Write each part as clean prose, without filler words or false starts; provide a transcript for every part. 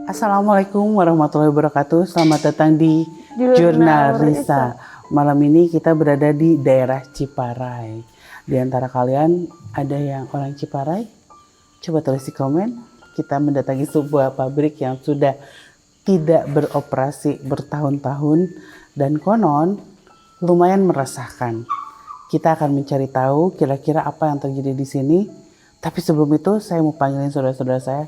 Assalamualaikum warahmatullahi wabarakatuh. Selamat datang di Jurnal Risa. Malam ini kita berada di daerah Ciparai. Di antara kalian ada yang orang Ciparai? Coba tulis di komen. Kita mendatangi sebuah pabrik yang sudah tidak beroperasi bertahun-tahun dan konon lumayan meresahkan. Kita akan mencari tahu kira-kira apa yang terjadi di sini. Tapi sebelum itu saya mau panggilin saudara-saudara saya.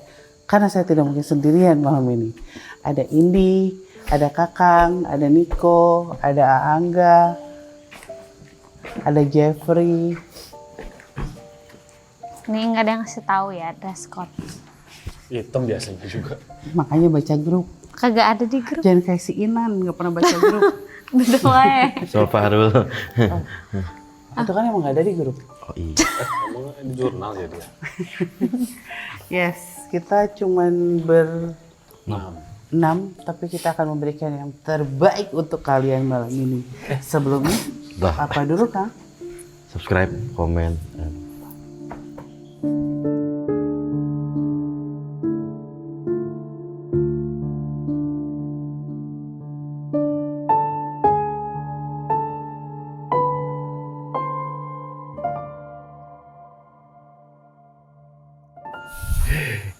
Karena saya tidak mungkin sendirian malam ini. Ada Indi, ada Kakang, ada Niko, ada Angga, ada Jeffrey. Ini nggak ada yang ngasih tahu ya dress code. Hitam biasanya juga. Makanya baca grup. Kagak ada di grup. Jangan kayak si Inan, nggak pernah baca grup. Udah wae. Soal Fahrul. Itu kan emang nggak ada di grup. Oh iya. Emang di jurnal ya dia? Yes, kita cuman Nah, berenam, tapi kita akan memberikan yang terbaik untuk kalian malam ini. Sebelumnya, Dah. apa dulu Kang? Subscribe, komen.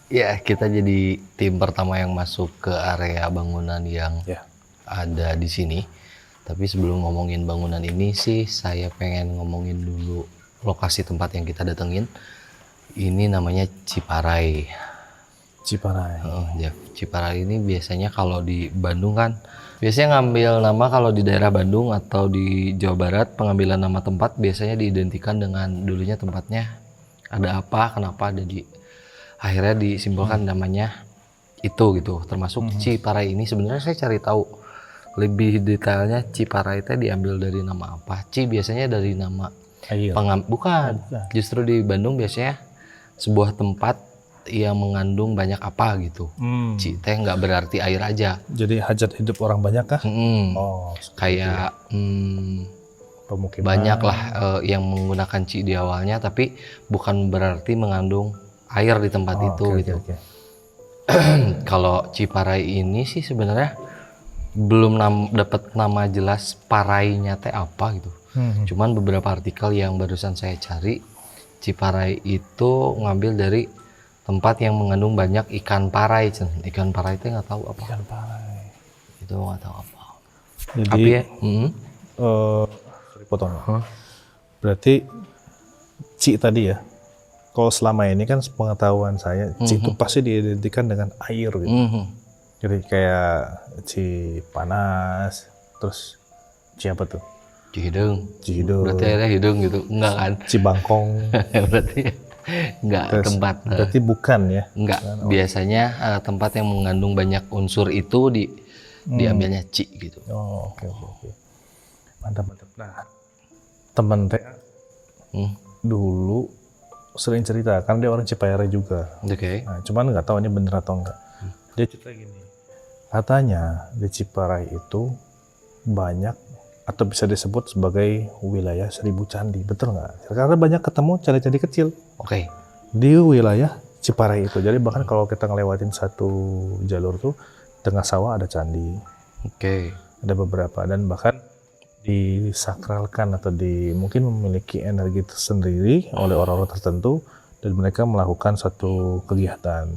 Ya, kita jadi tim pertama yang masuk ke area bangunan yang ya. ada di sini. Tapi sebelum ngomongin bangunan ini sih, saya pengen ngomongin dulu lokasi tempat yang kita datengin. Ini namanya Ciparai. Ciparai. Jeff, Ciparai ini biasanya kalau di Bandung kan, biasanya ngambil nama kalau di daerah Bandung atau di Jawa Barat, pengambilan nama tempat biasanya diidentikan dengan dulunya tempatnya ada apa, kenapa ada di akhirnya disimpulkan namanya itu gitu. Termasuk Ciparai ini sebenarnya saya cari tahu lebih detailnya Ciparai itu diambil dari nama apa. Ci biasanya dari nama Air. bukan. Justru di Bandung biasanya sebuah tempat yang mengandung banyak apa gitu. Ci teh nggak berarti air aja. Jadi hajat hidup orang banyak kah? Oh, Kayak pemukiman. banyak lah yang menggunakan ci di awalnya, tapi bukan berarti mengandung air di tempat itu gitu. Kalau Ciparai ini sih sebenarnya belum dapat nama jelas Parainya teh apa gitu. Cuman beberapa artikel yang barusan saya cari, Ciparai itu ngambil dari tempat yang mengandung banyak ikan parai. Ikan parai itu nggak tahu apa. Ikan parai. Itu nggak tahu apa. Jadi, Tapi ya, sorry potong. Berarti Ci tadi ya, kalau selama ini kan pengetahuan saya, Ci itu pasti diidentikan dengan air gitu. Jadi kayak Ci panas, terus Ci apa tuh? Cihidung. Cihidung. Berarti airnya hidung gitu. Enggak kan? Ci Bangkong. Berarti enggak tempat. Berarti bukan ya? Enggak. Biasanya tempat yang mengandung banyak unsur itu diambilnya ci gitu. Oh, oke. Mantap. Nah, temen teh dulu sering cerita, kan dia orang Ciparai juga. Oke. Nah, cuman nggak tahu ini bener atau enggak. Dia cerita gini, katanya di Ciparai itu banyak atau bisa disebut sebagai wilayah 1000 candi, betul nggak? Karena banyak ketemu candi-candi kecil Oke. di wilayah Ciparai itu. Jadi bahkan kalau kita ngelewatin satu jalur tuh, tengah sawah ada candi, Oke. ada beberapa, dan bahkan disakralkan atau mungkin memiliki energi tersendiri oleh orang-orang tertentu dan mereka melakukan suatu kegiatan.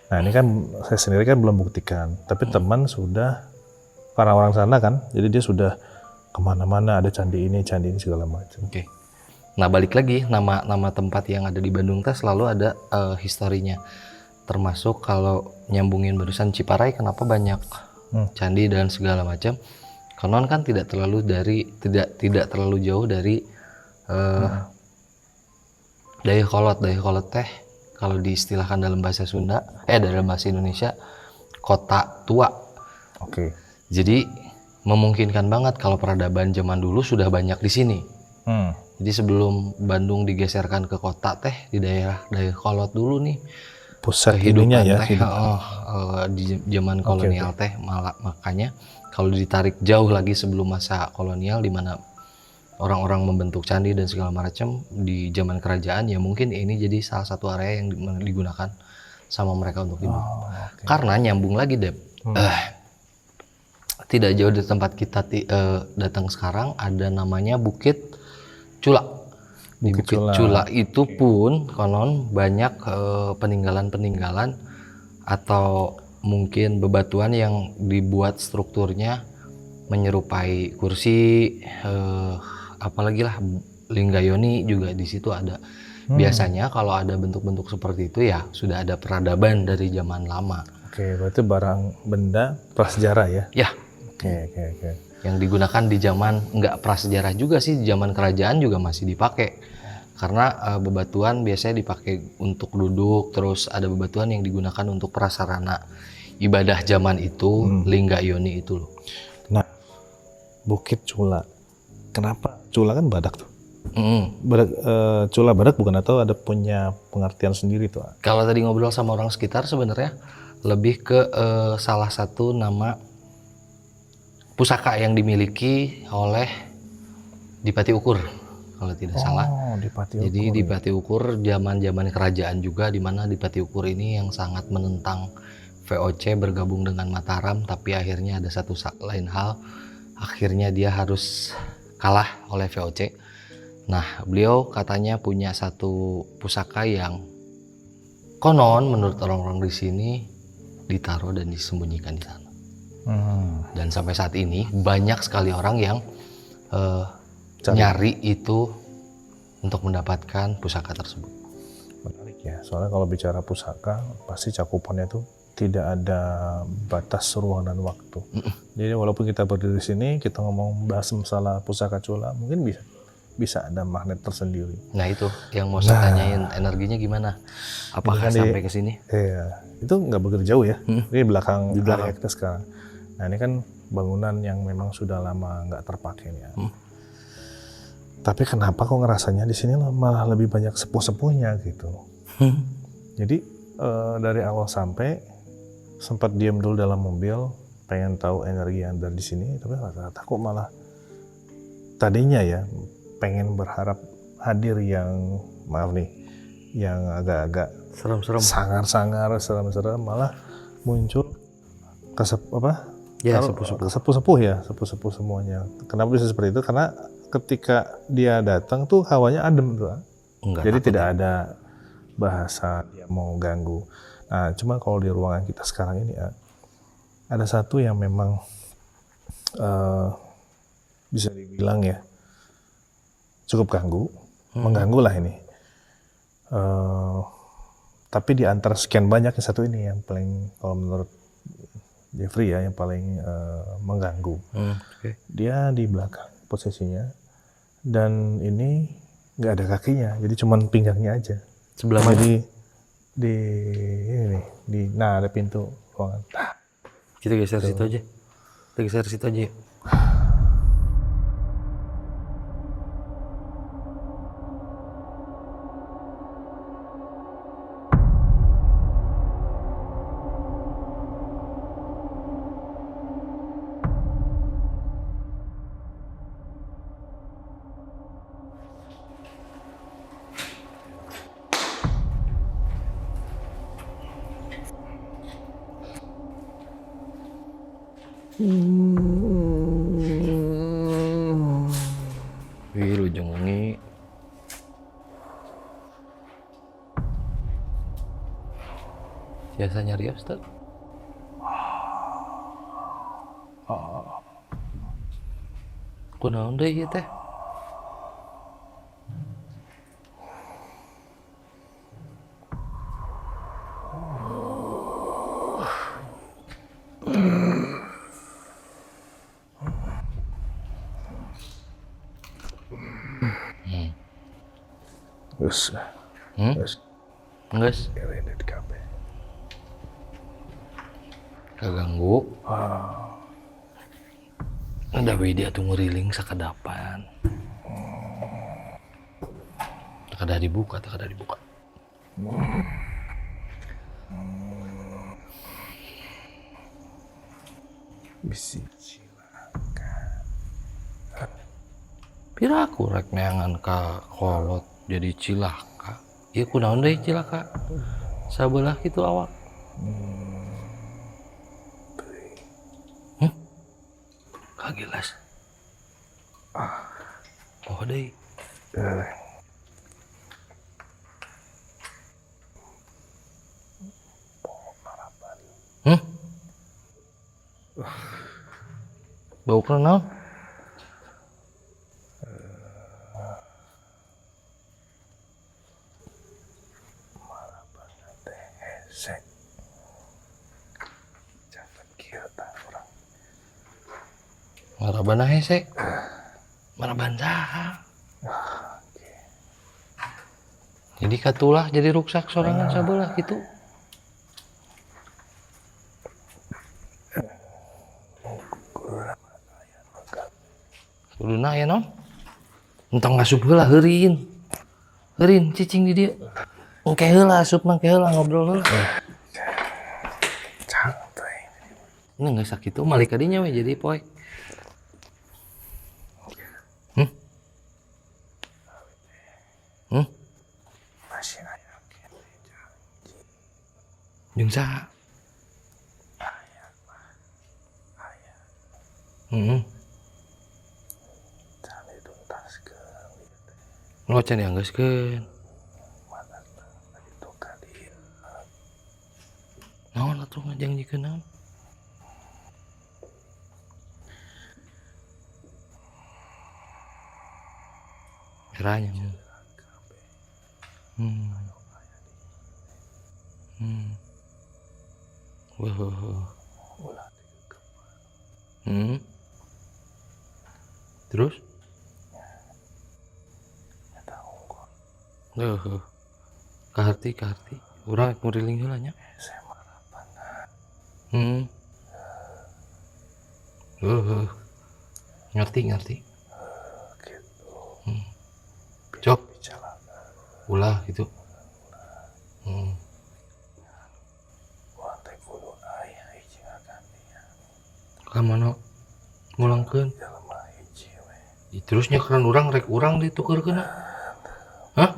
Nah ini kan saya sendiri kan belum buktikan, tapi teman sudah, karena orang sana kan, jadi dia sudah kemana-mana ada candi ini segala macam. Oke. Nah balik lagi nama tempat yang ada di Bandung teh selalu ada historinya. Termasuk kalau nyambungin barusan Ciparai, kenapa banyak candi dan segala macam. Konon kan tidak terlalu terlalu jauh dari Dayakolot. Dayakolot teh kalau diistilahkan dalam bahasa Sunda, dalam bahasa Indonesia, kota tua. Oke. Jadi memungkinkan banget kalau peradaban zaman dulu sudah banyak di sini. Jadi sebelum Bandung digeserkan ke kota teh di daerah Dayakolot dulu nih. Pusat Kehidupan ininya ya. teh di zaman kolonial teh, makanya kalau ditarik jauh lagi sebelum masa kolonial di mana orang-orang membentuk candi dan segala macam di zaman kerajaan, ya mungkin ini jadi salah satu area yang digunakan sama mereka untuk hidup. oke. Karena nyambung lagi Dep, tidak jauh dari tempat kita datang sekarang ada namanya Bukit Cula. Di Bukit Bukit Cula. Cula itu pun konon banyak peninggalan-peninggalan atau mungkin bebatuan yang dibuat strukturnya menyerupai kursi, apalagi lah Linggayoni juga di situ ada. Biasanya kalau ada bentuk-bentuk seperti itu ya sudah ada peradaban dari zaman lama. Oke, berarti barang benda prasejarah ya? Ya, Oke. yang digunakan di zaman nggak prasejarah juga sih, di zaman kerajaan juga masih dipakai. Karena bebatuan biasanya dipakai untuk duduk, terus ada bebatuan yang digunakan untuk prasarana ibadah zaman itu, Linggayoni itu loh. Nah, Bukit Cula. Kenapa? Cula kan Badak tuh. Mm. Badak, Cula Badak bukan, atau ada punya pengertian sendiri tuh? Kalau tadi ngobrol sama orang sekitar sebenarnya lebih ke salah satu nama pusaka yang dimiliki oleh Dipati Ukur kalau tidak salah. Dipati Jadi Ukur. Dipati Ukur zaman-zaman kerajaan juga, di mana Dipati Ukur ini yang sangat menentang VOC bergabung dengan Mataram, tapi akhirnya ada satu lain hal, akhirnya dia harus kalah oleh VOC. Nah, beliau katanya punya satu pusaka yang konon menurut orang-orang di sini ditaruh dan disembunyikan di sana. Dan sampai saat ini banyak sekali orang yang nyari itu untuk mendapatkan pusaka tersebut. Menarik ya, soalnya kalau bicara pusaka pasti cakupannya tuh tidak ada batas ruang dan waktu. Jadi walaupun kita berdiri di sini, kita ngomong bahas masalah pusaka Cula, mungkin bisa ada magnet tersendiri. Nah itu yang mau saya tanyain, energinya gimana? Apakah Ini kan sampai ke sini? Iya, itu nggak begitu jauh ya. Ini di belakang area kita sekarang. Nah ini kan bangunan yang memang sudah lama nggak terpakai ya. Tapi kenapa kok ngerasanya di sini malah lebih banyak sepuh-sepuhnya gitu? Jadi dari awal sampai sempat diam dulu dalam mobil, pengen tahu energi yang ada di sini, tapi rata-rata kok malah tadinya ya pengen berharap hadir yang, maaf nih, yang agak-agak Serem-serem. sangar-sangar, serem-serem, malah muncul Ya, sepuh-sepuh. sepuh-sepuh semuanya. Kenapa bisa seperti itu? Karena ketika dia datang tuh hawanya adem tuh. Enggak Jadi takut. tidak ada bahasa dia mau ganggu. Nah, cuma kalau di ruangan kita sekarang ini ya, ada satu yang memang bisa dibilang ya cukup mengganggu lah ini. Tapi di antara sekian banyak yang satu ini yang paling, kalau menurut Jeffrey ya, yang paling mengganggu. Oke. Dia di belakang posisinya, dan ini nggak ada kakinya, jadi cuman pinggangnya aja. Sebelah mana? Jadi di ini nih, nah ada pintu ruangan. Kita geser situ aja. Kita geser situ aja. Yuk. Wih, lu jengi. Biasa nyari Ustaz. Kunaon deui ieu teh? Terus, Geus, keredet kabeh. kaganggu. Ada we dia tuh nguriling sakadapan. Tak ada dibuka. Bisi Pira aku rek neangan ka kolot jadi cilaka. Ieu kunaon deui cilaka? Sabelah gitu awak. Kagelas. Oh deui. Bau kenal? Hesek. Jangan kira orang. Marabana hese. Maraban saha? Jadi katulah jadi ruksak sorangan sabelah gitu. Kuduna ya non? Entong ngasup heula heurin. Heurin cicing di dieu. Engke heula asup mah heula ngobrol heula. Santai. Ini geus sakitu malik ka dinya we jadi poe. Masih aya Jeung saha? jangan dituntaskeun. Lo can dianggeuskeun. Itu ka dieu. Naon atuh ngajangjikeun naon? Eranya. Wah. Terus? Kaharti. Urang nguriling heula nya. Ngerti. Cok. Ulah gitu. Teh kudu aya hiji ngagantian. Ka mana? Ngulangkeun. Jelema hiji we. Terusnya keran urang rek urang ditukeurkeun. Hah?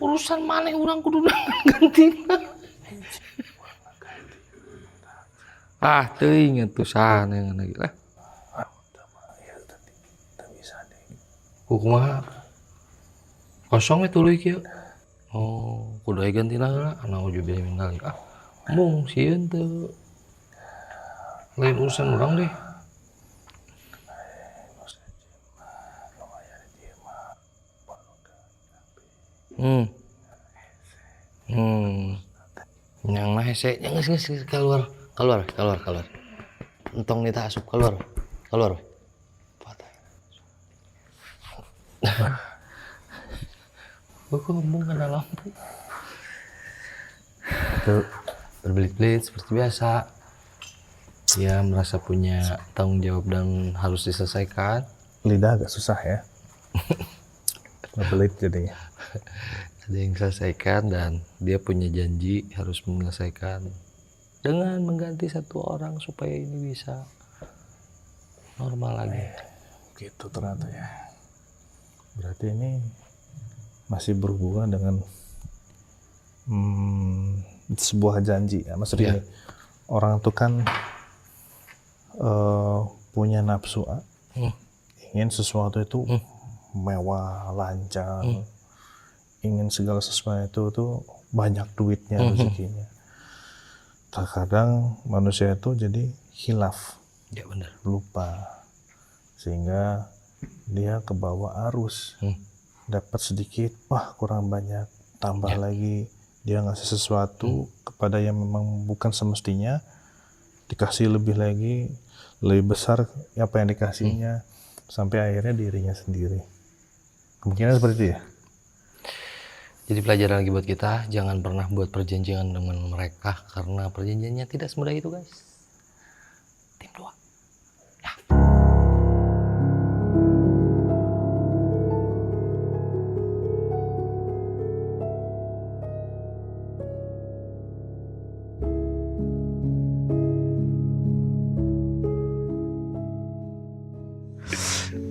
Urusan maneh urang kudu gantina. Teuing atuh saha neungan lagi lah. Kumaha? Kosong we tuluy kieu. Oh, kudu aya gantina heula. Ana ujubillah min dzalik. Mung sieun teu. Lain urusan urang deh. Yang mah hese, geus keluar. Entong nita asup keluar. Kok ngomong kena lampu. Tuh, berbelit-belit seperti biasa. Dia merasa punya tanggung jawab dan harus diselesaikan. Lidah agak susah ya. Ngebelit jadinya. Ada yang selesaikan dan dia punya janji harus menyelesaikan dengan mengganti satu orang supaya ini bisa normal lagi. Gitu ternyata ya. Berarti ini masih berhubungan dengan sebuah janji ya. Maksudnya ini, orang tuh kan punya nafsu, ingin sesuatu itu mewah, lancar, ingin segala sesuatu itu banyak duitnya, rezekinya. Terkadang manusia itu jadi hilaf, Ya benar. lupa, sehingga dia kebawa arus, dapat sedikit, wah kurang banyak, tambah lagi, dia ngasih sesuatu kepada yang memang bukan semestinya, dikasih lebih lagi, lebih besar apa yang dikasihnya, sampai akhirnya dirinya sendiri. Kemungkinan seperti itu ya. Jadi pelajaran lagi buat kita, jangan pernah buat perjanjian dengan mereka karena perjanjiannya tidak semudah itu, guys. Tim 2.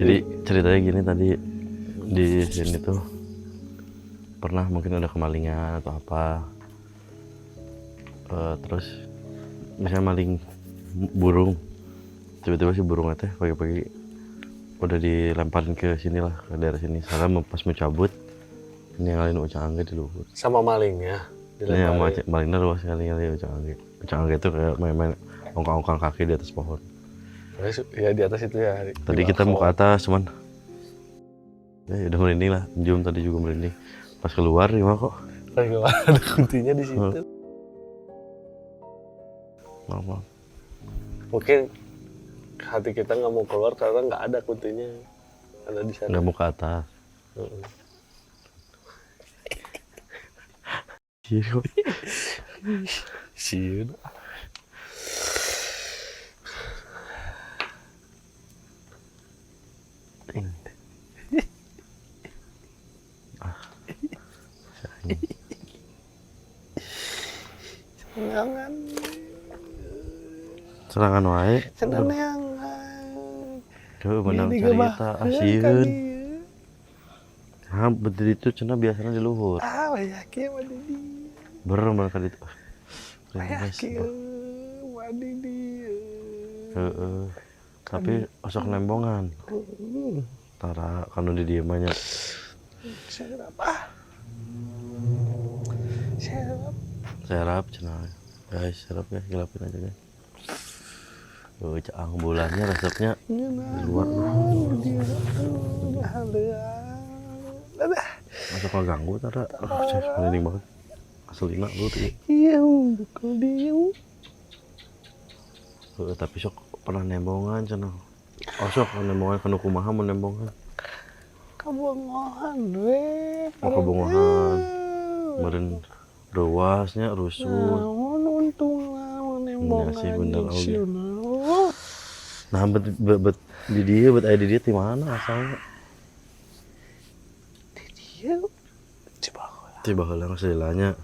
Jadi ceritanya gini, tadi di sini tuh pernah mungkin ada kemalingan atau apa. Terus misalnya maling burung, tiba-tiba si burung teh pagi-pagi udah dilemparin ke sini lah, ke daerah sini. Soalnya pas mau cabut ninggalin ucang angge di luhur. Sama malingnya Ini yang dilemparin. malingnya luas sekali kali ucang angge. Ucang angge itu kayak main-main ongkang-ongkang kaki di atas pohon. Terus, ya di atas itu ya. Tadi kita mau ke atas cuman udah merinding lah. Jum tadi juga merinding. Pas keluar gimana kok? Ada kuntinya di situ. Maaf. Mungkin hati kita nggak mau keluar karena nggak ada kuntinya. Ada di sana. Nggak mau ke atas. Heeh. Siun. Senangan, Serangan wae. senangan. Tuh menang Ini cerita kan asieun. dia. Nah, berdiri itu cenah biasanya di luhur. Ah, yakin mah Didi. Berem kali itu. Yakin mah Didi. Heeh. Tapi osok nembongan. Tara kanu di dieu mah nya. Serap ah. Serap. Serap cenah. Guys, serap ya, gelapin aja guys. Caang bulannya resepnya di luar masuk ke ganggu tara. Cek merinding banget. Aslina lu tuh. Iya, bukul dia. Tapi sok pernah nembongan cenah. Osok nembongan kanu kumaha mun nembongan. Kabongohan we. Oh, kabongohan. Meureun ruasnya rusuh. Namun untung lah menembongan. Iya sih, bener, oge. Nasional. Nah, bet di dia, bet aya di dia di mana asalnya? Dia coba Tiba heula sedelanya.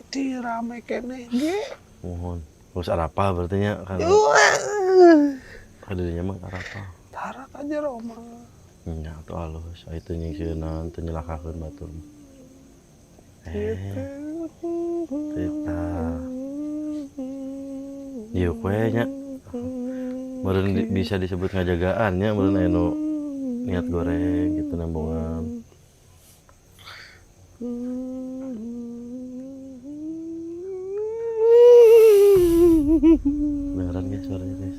di rame keneh ge. Mohon. Terus arapa berarti nya kan. Ada dinya mah arapa. Tarak aja Roma. Nya atuh alus, itu nyingsieunan teu nyelakakeun batur. Cerita. Ieu kue nya. Meureun bisa disebut ngajagaan nya, meureun aya nu niat goreng gitu nembongan. Beneran guys suaranya guys.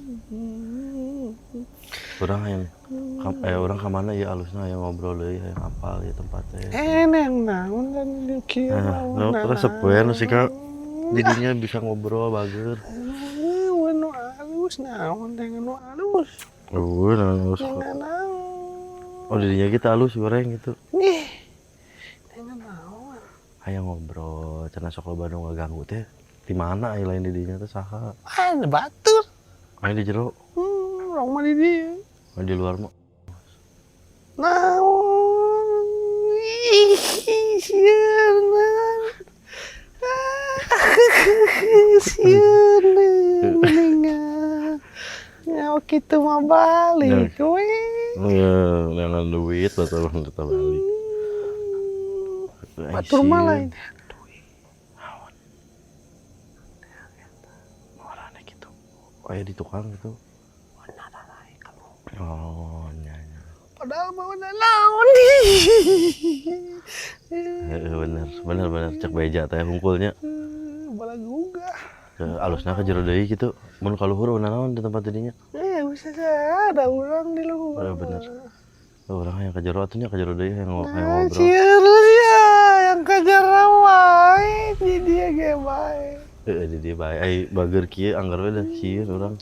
Orang kemana ya alusnya yang ngobrol deui yang apal ya tempatnya. Eneng naon dan dikieu Nah, resep we nu sika didinya bisa ngobrol bager. nu alus naon dengan nu alus. Nah, halus. Dengan naon. Oh didinya kita halus goreng gitu. Nih. Dengan naon. Hayang ngobrol, cenah sok loba nu ngaganggu teh. Di mana aya lain didinya teh saha? Ada batur. Aya di jero, Rong mah di dieu. di luar mah. Naon. Ih, sieunan. Sieunan. Ningal. Nyawa kitu mah balik we. Ya, dengan duit batur kita balik. Batur mah lain. Orangnya gitu. Oh ya di tukang gitu. Oh, nyanyi. Padahal mah udah naon. Bener cek beja teh hungkulnya. Balag juga. Alusna ka jero deui gitu. Mun ka luhur beunang naon di tempat didinya. Bisa ada orang di luar. Bener. Orang yang ka jero atunya ka jero deui yang ngobrol. Cieur ya yang kejar wae di dia ge bae. Di dia bae. Ai bager kieu anggar we dah sieun urang.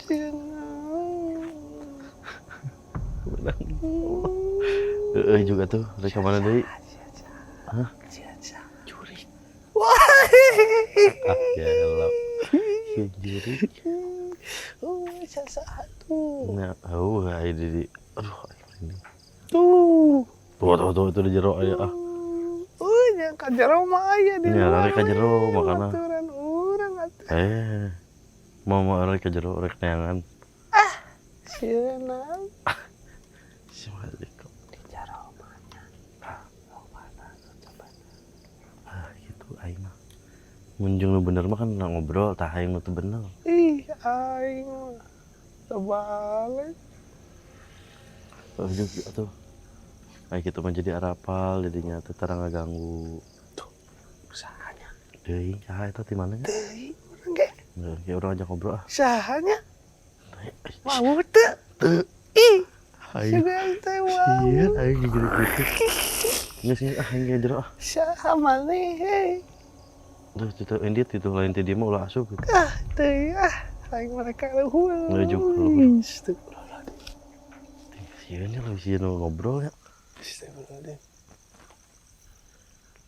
Juga tuh, dari kemana deui? Hah? Jurik. Ya Allah. Jurik. Bisa satu. Nah, aya di aduh ini. Tuh. Tuh itu di jero aya ah. Yang kejar mah aya di Ini luar. rek ka jero makana. Aturan urang atuh. Mau rek ka jero rek neangan. Sieuna. Si balik. Di jero mana? Coba. Munjung nu bener mah kan ngobrol, tah hayang nu teu bener. Ih, aing mah terbalik. Oh, juga tuh. Kayak kita mah jadi arapal jadinya teu tara ngaganggu. Sahanya. Deui, saha eta ti mana nya? Deui, urang ge. Ya urang ajak ngobrol ah. Sahanya. Mau teu? Ih, Aing sugan teh mau. sieun aing gitu. Geus sih ah aing jero ah. Saha maneh heuh. Duh, itu endit itu lain teh dia mah ulah asup gitu. Ah, teu ah. Aing mereka luhur. Ngejuk luhur. Astagfirullahaladzim. Sieun ya leuwih sieun ngobrol ya. Astagfirullahaladzim.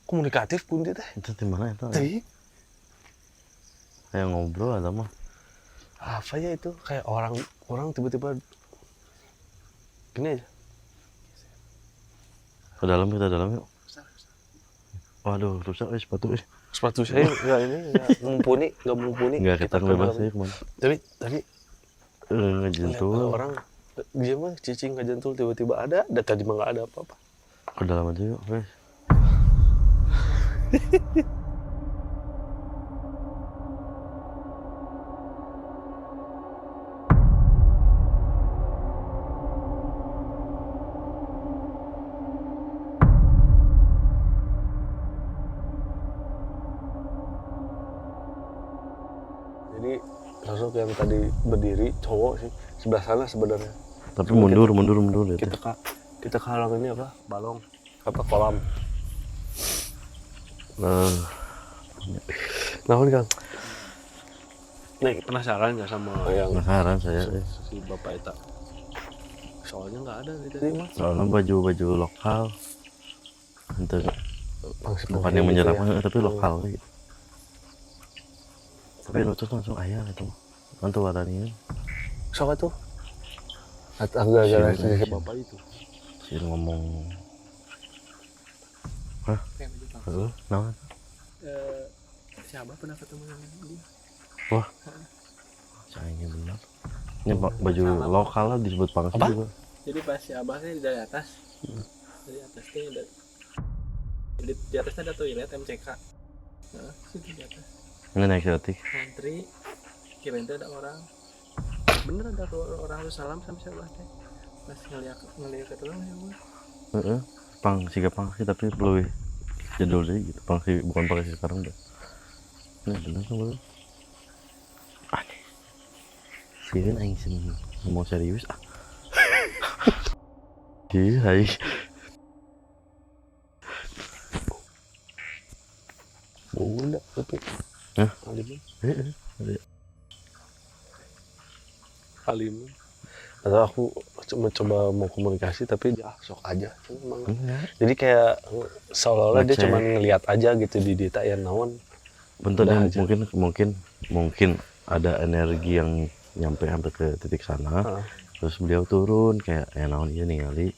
Komunikatif pun dia teh. Itu di mana eta? Teuing. Kayak ngobrol atau mah. Apa ya itu? Kayak orang tiba-tiba gini aja. Ke dalam kita dalam yuk. Waduh, rusak sepatu Sepatu saya enggak enggak mumpuni. Enggak kita bebas ya kemana. Tapi Ngejentul. lihat orang dia mah cicing ngejentul tiba-tiba ada, dan tadi mah nggak ada apa-apa. Ke dalam aja yuk, guys. Jadi sosok yang tadi berdiri cowok sih sebelah sana sebenarnya. Tapi mundur gitu. Kita halang ini apa? Balong apa kolam. Nah, Kang. Nih, penasaran nggak sama yang Penasaran saya. si Bapak Eta? Soalnya nggak ada di tadi mah. Soalnya baju lokal. Untuk bukan yang menyerang tapi lokal gitu. Tapi lo tuh langsung ayah gitu. Mantu warnanya. Sok tuh. Agak-agak si Bapak itu. Si ngomong. Hah? Halo? Nah. Siapa pernah ketemu dengan dia? Wah. Sayangnya benar. Ini baju lokal lah disebut pangsi juga. Jadi pas si abah saya dari atas, dari atas tuh ada, di atasnya ada toilet MCK. Nah, situ di atas. Ini naik setik. Antri, kirain tuh ada orang. Bener ada orang harus salam sama si abah teh. Pas ngeliat ke tulang ya abah. Siga pangsi tapi lebih jadul sih gitu. Pangsi bukan pangsi sekarang udah. Ini bener kan belum? Aneh. Sieun aing sing ngomong serius ah. Iya, hai. Enggak, tapi Hah? Aliman. Heeh. Aliman. Atau aku coba mau komunikasi tapi ya sok aja. Emang. Jadi kayak seolah-olah dia cuma ngelihat aja gitu di data yang naon. Bentuknya mungkin ada energi yang nyampe sampai ke titik sana. Terus beliau turun kayak naon iya ningali.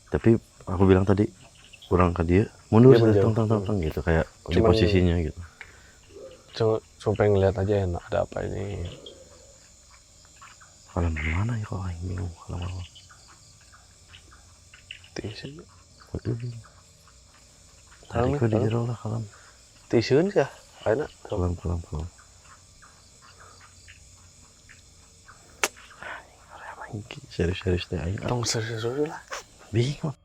Tapi aku bilang tadi kurang ke dia mundur tong gitu kayak di posisinya gitu. Cuma pengen lihat aja enak ada apa ini. Kalau mana ya kok aing bingung kalau mau. Tisun. Tadi kok di jero lah kalam. Tisun kah? Enak. Kalam. Serius deh aing. Tong serius lah. Bingung.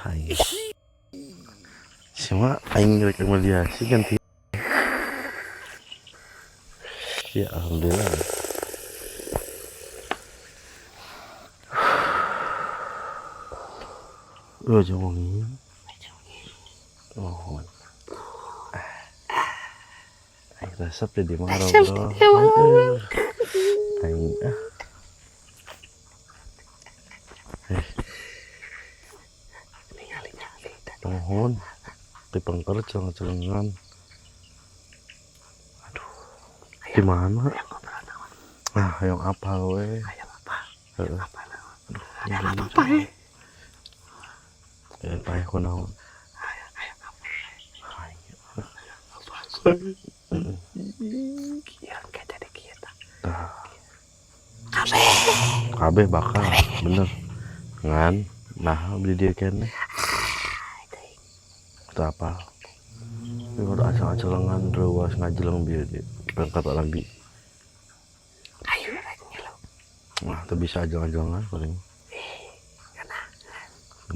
Aing. Cuma aing rekomendasi ganti. Ya alhamdulillah. Jongin. Oh. Aing resep deh di mana bro. Aing mohon dipengker celeng-celengan. Aduh, di mana? Nah, yang apa we? Yang apa? Aduh, yang apa? Payah ko naon. Yang kayak jadi kita. Kabeh bakal, bener. Ngan, Nah, beli dia kene. Itu apa? Ini udah acang-acangan rewas ngajelang biar di berangkat lambi. Nah, itu bisa aja-ajangan paling.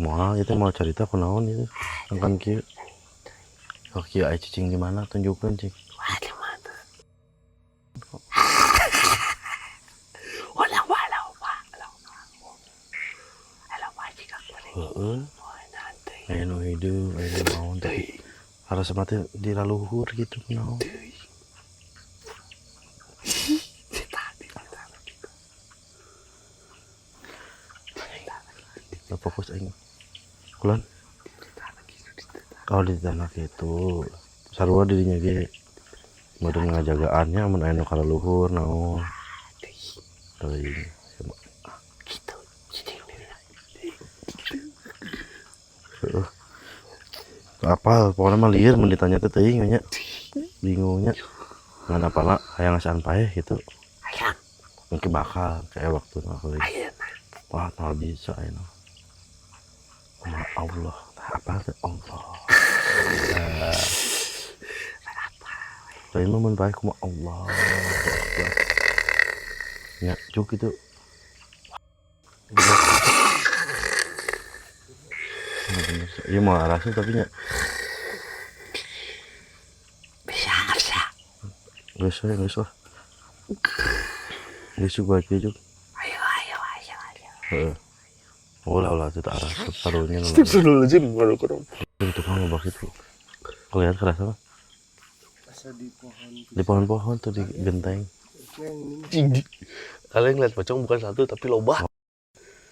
Mau itu mau cerita kunaon itu. Kan kieu. Oh, kieu aya cicing di mana? Tunjukkeun, Cing. Heeh. Aya nu hideung, aya nu naon tapi harus mati di laluhur gitu kunaon. Fokus aing. Kulon. Kalau di tanah gitu, sarua dirinya ge. Meureun ngajagaannya mun aya nu ka leluhur naon. Teuing. Gitu. Heeh. Apa pokoknya mah lieur mun ditanya teh teuing nya. Bingungnya. Ngan apalah hayang ngasaan paeh gitu. Hayang. Mungkin bakal kayak waktu aku. Wah, tak bisa ini. Allah, apa tuh Allah? Tapi mau baik kuma Allah. Ya, cuk itu. Iya mau rasa tapi nya. Bisa. Geus lah. Geus juga cuk. Ayo. Heeh. Ulah itu tak arah taruhnya Dulu aja baru kurang. itu kan ngebak itu kelihatan kerasa mah di pohon-pohon tuh di genteng. Tinggi. Kalian ngeliat pocong bukan satu tapi loba.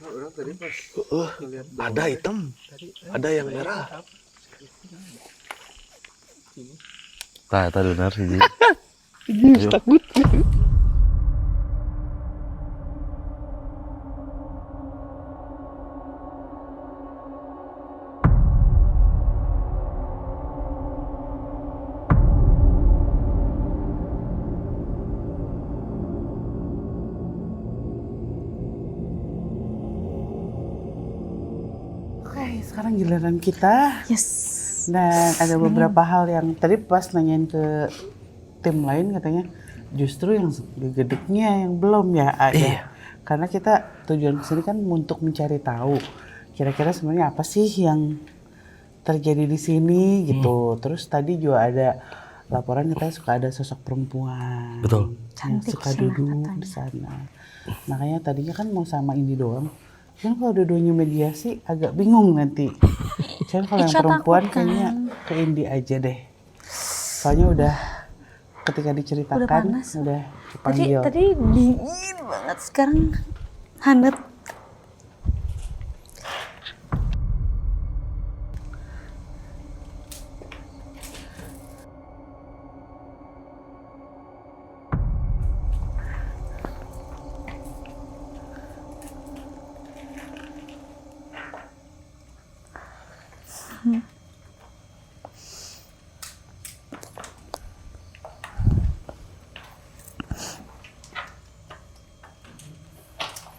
Orang tadi pas Ada hitam, ada yang merah. Tak benar sih. Takut. Oke, sekarang giliran kita. Yes. Dan ada beberapa hal yang tadi pas nanyain ke tim lain katanya justru yang gedeknya yang belum ya ada. Karena kita tujuan kesini kan untuk mencari tahu kira-kira sebenarnya apa sih yang terjadi di sini gitu. Terus tadi juga ada laporan katanya suka ada sosok perempuan. Betul. Yang Cantik suka sana duduk katanya. di sana. Makanya tadinya kan mau sama Indi doang. Kan kalau dua-duanya mediasi agak bingung nanti. Kan kalau yang Ica perempuan takut kan. kayaknya ke Indi aja deh. Soalnya udah ketika diceritakan panas. udah dipanggil. Tadi dingin banget, sekarang hangat.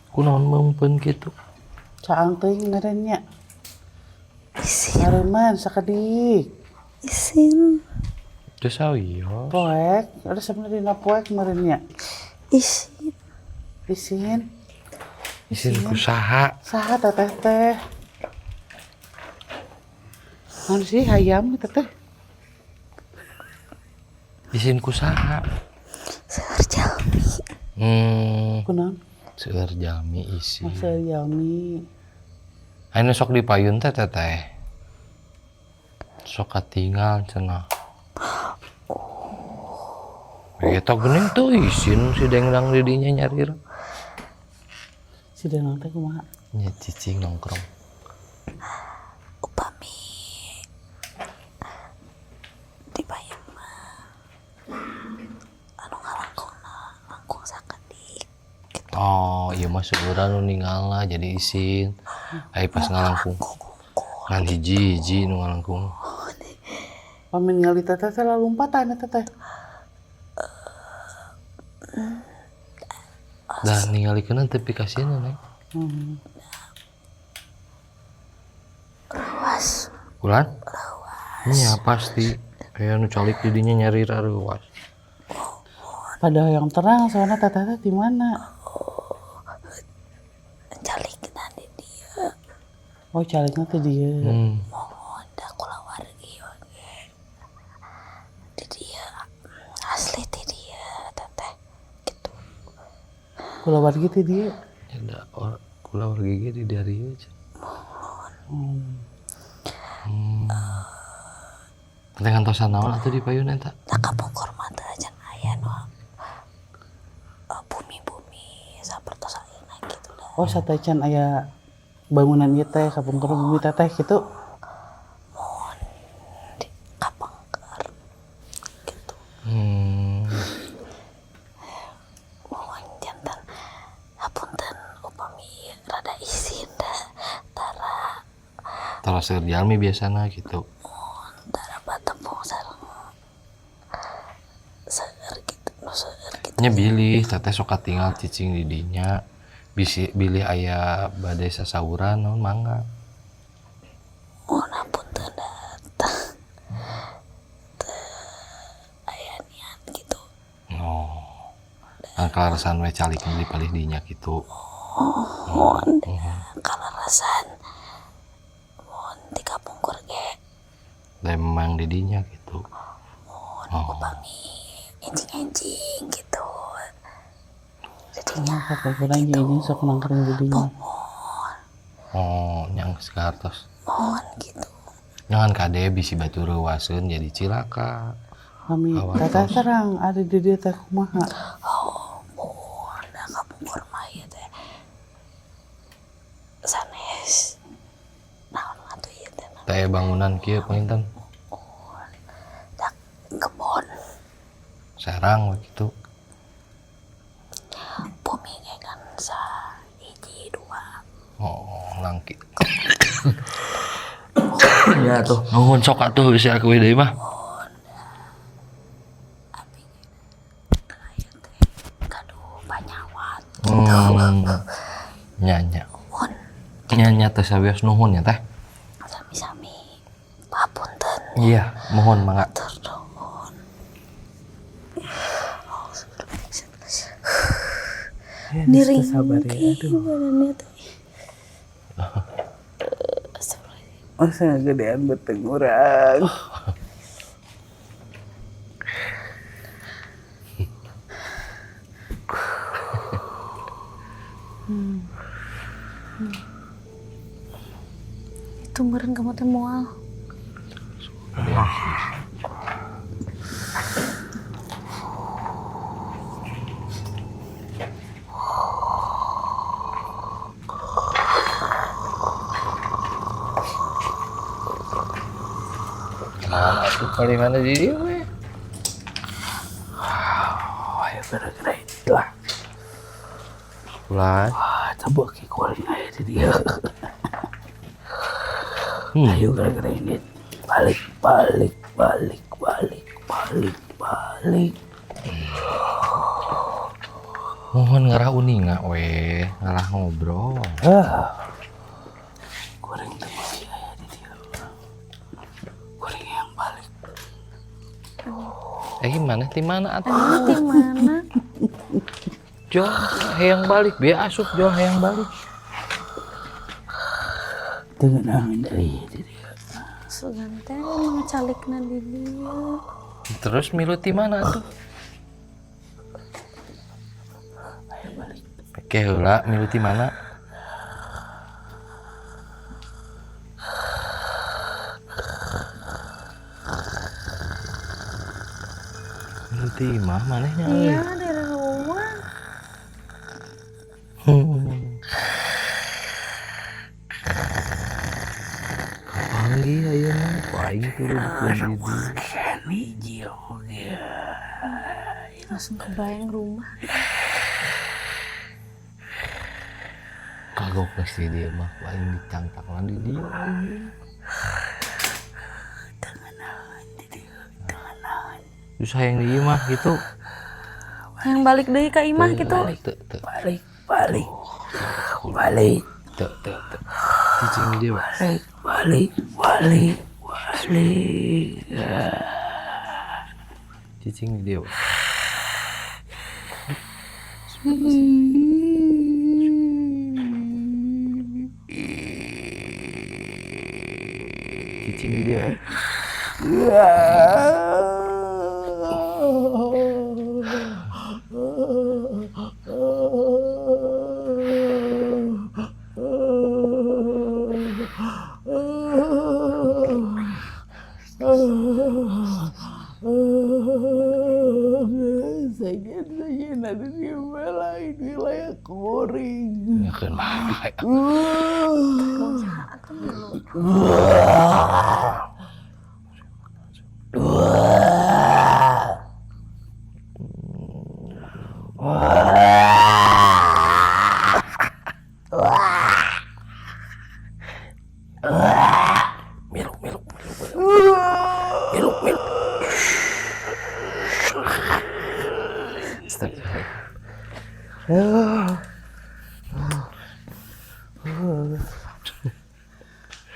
Kunaon meumpun gitu. Caang teuing ngarannya. Isin, Ngareman sakedik. isin, Terus awiyo. Poek, ada sebenarnya poek kemarinnya. isin. Isin, Isin kusaha. saha teteh teh. Mana sih hayam teteh? Isin kusaha. Segar Jalmi. Kunaon? Seueur jalmi isi. Masa Yami. Ayeuna sok dipayun teh teteh. Sok katinggal cenah. Eta geuning tuh isin si dengdang di dinya nyarir. Si Danang teh kumaha? Nya cicing nongkrong. Upami dibayang mah anu ngalangkungna langkung sakedik. Oh, iya mah seueuran nu ninggalna jadi isin. Ai pas ngalangkung. Ngan hiji-hiji nu ngalangkung. Pamin ngali teteh teh lalumpatan teteh. Dan ningalikeun teh pikasieun nek. Bulan? Iya pasti. Kayak nu calik didinya nyari raruas. Pada yang terang soalnya teteh di mana? Calik nanti dia. Oh calegnya tuh dia. Mohon dah kulawargi oge. Di dia asli di dia teteh gitu. Keluar gitu dia. Ya kula wargi di dari aja. Teh ngantosan naon atuh di payun eta? Tak kapungkur mata aja aya nu bumi-bumi sapertos ayeuna gitu dah. Oh satecan aya bangunan ieu teh kapungkur bumi teteh gitu. Mohon di kapungkur gitu. Mohon jantan hapunten upami rada izin dah tara Tara seueur jalmi biasana gitu. tara batempung sareng seueur gitu nu seueur gitu. Nya bilih teteh sok tinggal cicing di dinya. Bisi bilih aya badai sasawuran naon mangga. Mohon hapunten dah aya niat gitu. Oh. Kan kalarasan we calik dipalih dinya gitu. Mohon kalarasan mohon di kapungkur ge Da memang di dinya gitu. upami enjing-enjing gitu. Jadinya Kapungkuran ini sok nangkring didinya. Oh, nyang sekartos. mohon gitu. Jangan kade bisi batu reuwaseun jadi cilaka. Kami Awas, teteh tos. terang ada di dia teh kumaha. Mohon dah kapungkur mah ieu teh sanes naon atuh ieu teh Teh bangunan kieu painten dak kebon sarang we gitu. bumi ge kan hiji dua. Oh, langki. Ya tuh, nuhun sok atuh geus aku deui mah. Gaduh banyawat. Nyanya. Mohon Nyanya teh sawios nuhun ya teh. sami-sami papunten Iya, mohon mangga. ternuhun. Niring sabar ya. Aduh. Badannya teh. Masa gedean beteng urang. Itu meureun kamu teh moal. Nah, atuh palingan di dieu we. Ayo gara-gara itulah. Bulan. Coba ki kuring aya di dia. Ayo gara-gara ini balik. Mohon ngarah uninga we, ngarah ngobrol. Kuring teh masih aya di dia. Kuring yang balik. Gimana? Di mana atuh? Di mana? Jol, hayang balik, biar asup Jol hayang balik. Tenang dari dia. Sugan teh mengacalikna di dia. Terus milu di mana tuh? Oke heula milu di mana? Milu di mah manehnya euy. Iya, dari rumah. Panggil ayeuna paing kudu dikeun di dieu. Kami jio ya. Langsung kebayang rumah. Kagok pasti dia mah paling dicangtaklan di dieu. Terus hayang di ieu mah gitu. Yang balik deui ka imah gitu. Teu. Balik. Teu. Cicing di dieu. Balik. Cicing di dia. Cicing di dia. Sakit ada di belah ini layak kuring. Ya kan baik.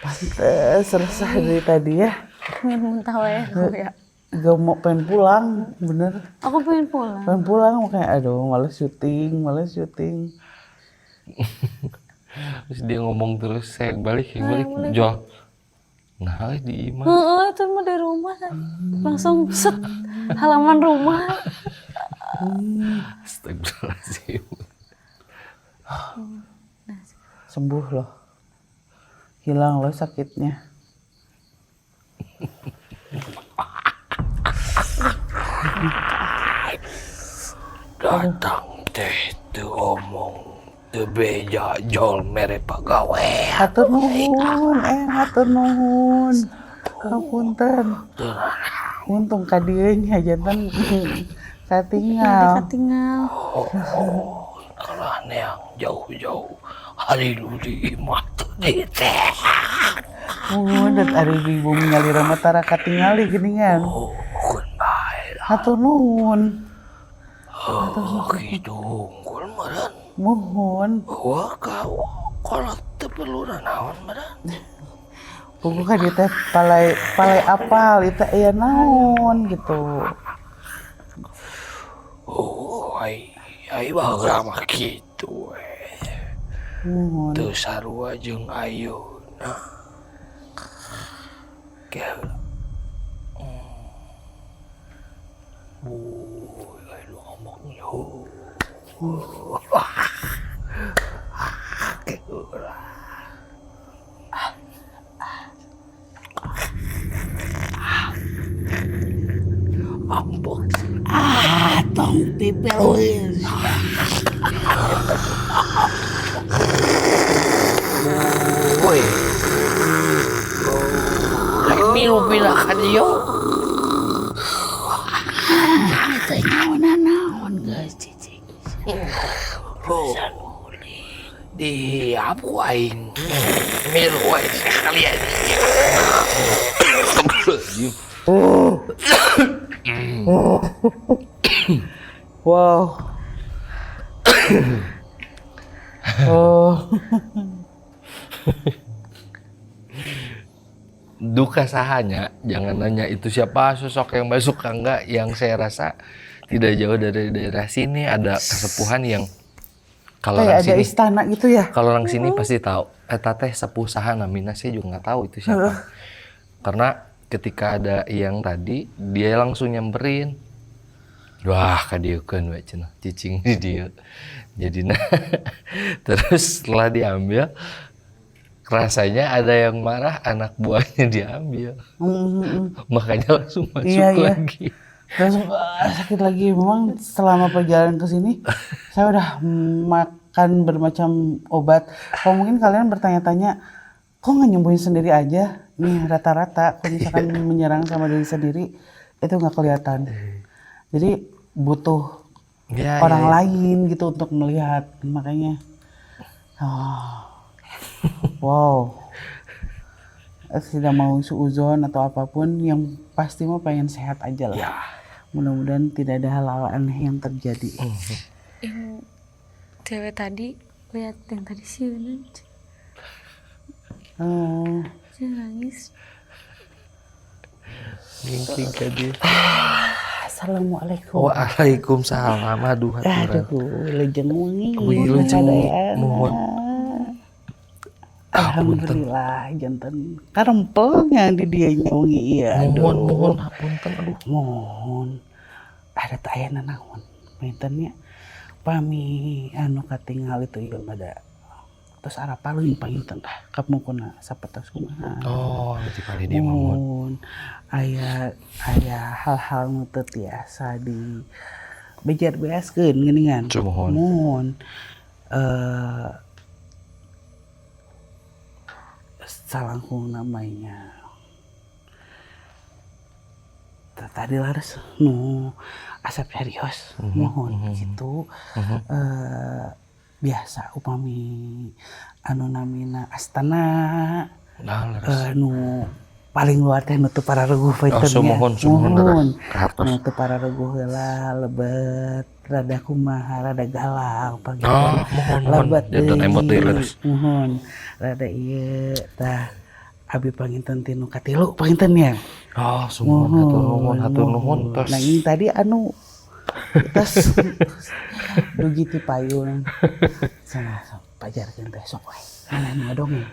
Pantes resah dari tadi ya. Pengen muntah ya. Gak mau pengen pulang, bener. Aku pengen pulang. Pengen pulang makanya aduh males syuting. Terus dia ngomong terus, saya balik. Jual. Nah, di imah. Itu mah dari rumah. Langsung set halaman rumah. Astagfirullahaladzim. Sembuh loh. Hilang loh sakitnya. Datang teh tu omong tu beja jol mere pagawe. Hatur nuhun. Hapunten. Untung ka dieu nya janten katinggal. Kalau yang jauh-jauh hari dulu di imah tuh di teh. Dat ari di bumi ngalira matara katingali geuningan. Kun bae. Hatur nuhun. Gitu unggul meureun. Mohon. Wah kau kalau teu perlu naon meureun. Pokoknya dia teh palai apal itu aya naon gitu. Oh, ai baheula mah kitu we. Mohon. Teu sarua jeung ayeuna. Kayak lu ngomong yo. Ampun. Tong pipel. Woi. Minum pilakan yo. Naon guys cicing. Di aku aing milu wae sekalian. Wow. Duka sahanya, jangan nanya itu siapa sosok yang masuk enggak. Yang saya rasa tidak jauh dari daerah sini ada kesepuhan yang kalau Kayak orang ada sini istana gitu ya. kalau orang sini pasti tahu. Eta teh sepuh saha namina saya juga nggak tahu itu siapa. Karena ketika ada yang tadi dia langsung nyamperin. Wah, kadieukeun we cenah cicing di dieu. Jadina terus setelah diambil rasanya ada yang marah, anak buahnya diambil. Makanya langsung masuk lagi. Langsung sakit lagi. Memang selama perjalanan ke sini saya udah makan bermacam obat. Kalau mungkin kalian bertanya-tanya, kok nggak nyembuhin sendiri aja? Nih rata-rata kalau misalkan menyerang sama diri sendiri itu nggak kelihatan. Jadi butuh orang lain gitu untuk melihat. Makanya wow. Tidak mau suuzon atau apapun, yang pasti mau pengen sehat aja lah. Ya. Mudah-mudahan tidak ada hal-hal aneh yang terjadi. Yang cewek tadi, lihat yang tadi sih Oh. Dia nangis. Ngingking dia. Assalamualaikum. Waalaikumsalam. Aduh, haturan. Aduh, lejeng wengi. Wih, lejeng. Mohon. Alhamdulillah, jantan karempelnya di dia wengi iya. Mohon hapunten, aduh. Mohon. Ada tayana naon. Pintennya pami anu katingal itu ieu ada. Terus arah paling panginten dah kapmukuna sapertos kumaha. Oh, di kali dia mohon. Mohon aya hal-hal nu teu tiasa di bejar beaskeun geuningan. Mohon. Mohon salangkung namanya. Tadi laras nu asap serius. Mohon gitu. Biasa upami anu namina astana nu paling luar teh nutup para reguh paitennya. Mohon. Nutup para reguh heula lebet rada kumaha rada galau pagi. Mohon. Lebet Jantan emot deui leres. Mohon rada ieu tah abi panginten tinu katilu pangintennya. Hatur nuhun tos. Nah ini tadi anu tos dugi ti payung. Sana pajarkeun teh sok wae. Mana nu dongeng.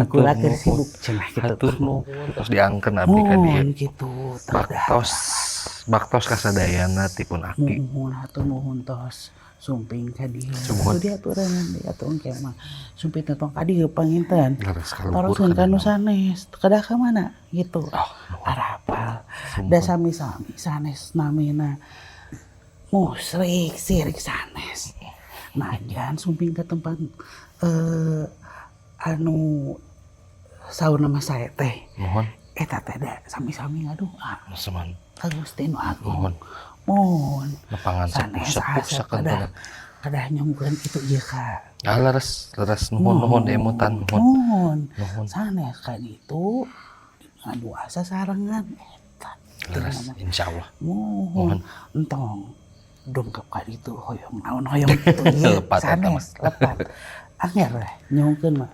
Aku lagi sibuk cenah kitu. Hatur nuhun tos diangkeun abdi ka dieu. Mohon kitu Baktos kasadayana tipun aki. Mohon hatur nuhun tos sumping ka dieu. Sumuhun. Dia aturan diaturkeun kieu mah. Sumping tentang ka dieu panginten. Laras kaluhur. Tarusun kanu sanes. Kedah ka mana gitu. Arapal. Da sami-sami sanes namina musrik sirik sanes. Najan sumping ke tempat anu saur nama saya teh. Mohon. Eta teh da sami-sami ngadoa. Seman. Ka Gusti Nu Agung. Mohon. Mohon. Nepangan sepuh sakeun. Kadah nyongkeun kitu ieu ka. Laras nuhun emutan Mohon. Nuhun. Sanes ka ditu ngadoa sasarengan eta. Laras insyaallah. Mohon. Entong dongkap ka ditu hoyong naon hoyong kitu ieu. Lepat eta mah. Sanes lepat. Angger we nyongkeun mah.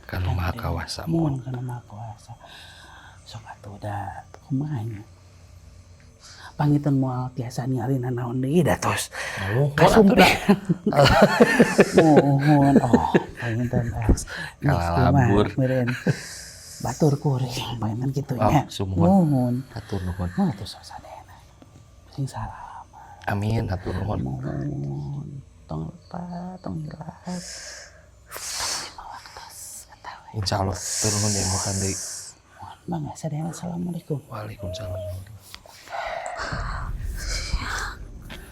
Kanu Maha Kawasa. Mohon kana Maha Kuasa. Sok atuh da kumaha nya. Pangitan moal tiasa ningalina naon deui da tos. Kasumpah. Mohon. Oh, pangitan as. Kalalabur. Meureun batur kuring pangitan kitu nya. Mohon. Hatur nuhun. Mohon atuh sasadena. Sing salam. Amin, hatur nuhun. Mohon. Tong lepat, tong hilat. Insyaallah hatur nuhun emutan deui. Mangga sadayana assalamualaikum. Waalaikumsalam.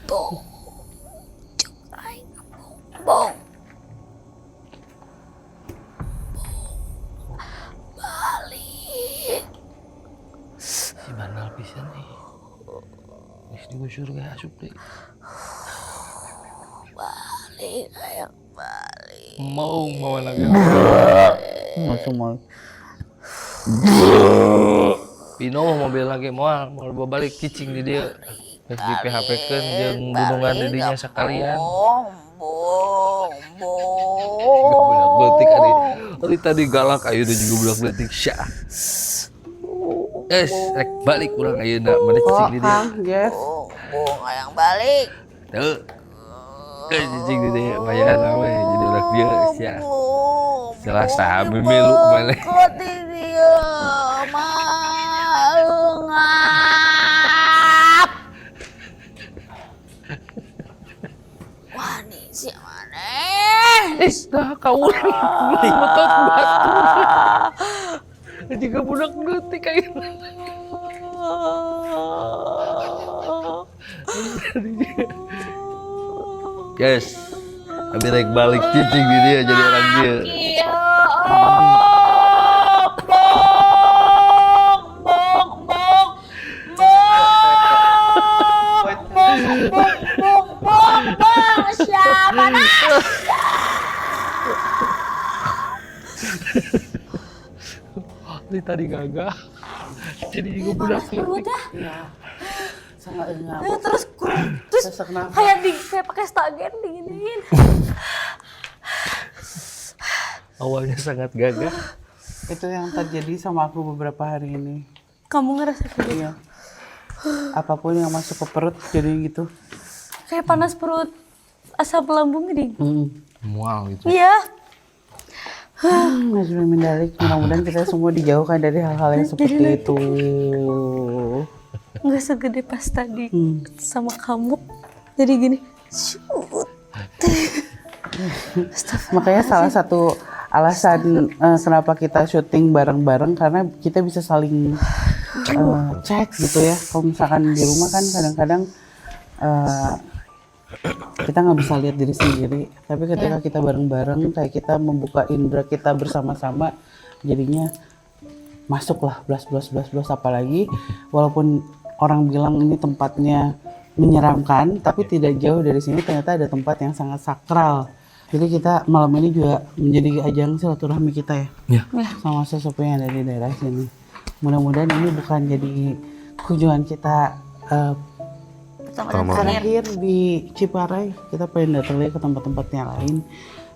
Bong. Si bandal pisan nih. Geus di surga asup deui. Balik hayang balik. Mau lagi. Semua. Pino mobil lagi mau balik cicing di dia. Geus di PHP-keun jeung gunungan di dinya sakalian. Bong. Budak leutik ari tadi galak ayeuna juga budak leutik syah. Rek balik urang ayeuna mana cicing di dia. Yes. Bong hayang balik. Teu. Cicing di dia bayana we jadi udah dia syah. Selasa memelu mana. Kok dia mangap. Wani si maneh. Dah kaulah metot batu. Jika budak leutik ayeuna. Guys, abi rek balik cicing di dia jadi orang dia. Siapa nak? Ini tadi gagah. Jadi juga budak leutik. Sangat engap. Terus Sesak nafas. kayak pakai stagen dinginin. Awalnya sangat gagah. Itu yang terjadi sama aku beberapa hari ini. Kamu ngerasa kayak gitu? Iya. Apapun yang masuk ke perut jadi gitu. Kayak panas perut, asam lambung gini. Mual gitu. Iya. Najwa Mindalik, mudah-mudahan kita semua dijauhkan dari hal-hal yang seperti itu. Nggak segede pas tadi sama kamu. Jadi gini. Makanya salah satu alasan kenapa kita syuting bareng-bareng karena kita bisa saling cek gitu ya. Kalau misalkan di rumah kan kadang-kadang kita nggak bisa lihat diri sendiri, tapi ketika kita bareng-bareng kayak kita membuka indera kita bersama-sama, jadinya masuklah blas, apalagi walaupun orang bilang ini tempatnya menyeramkan, tapi tidak jauh dari sini ternyata ada tempat yang sangat sakral. Jadi kita malam ini juga menjadi ajang silaturahmi kita ya, sama sesepuh yang ada di daerah sini. Mudah-mudahan ini bukan jadi kunjungan kita terakhir di Ciparai. Kita pengen datang lagi ke tempat-tempat yang lain.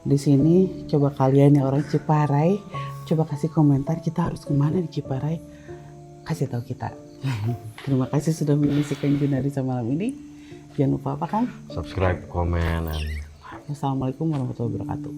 Di sini coba kalian yang orang Ciparai, coba kasih komentar kita harus kemana di Ciparai. Kasih tahu kita. Terima kasih sudah menyaksikan Junarisa malam ini. Jangan lupa apa Kang? Subscribe, komen, and Wassalamualaikum warahmatullahi wabarakatuh.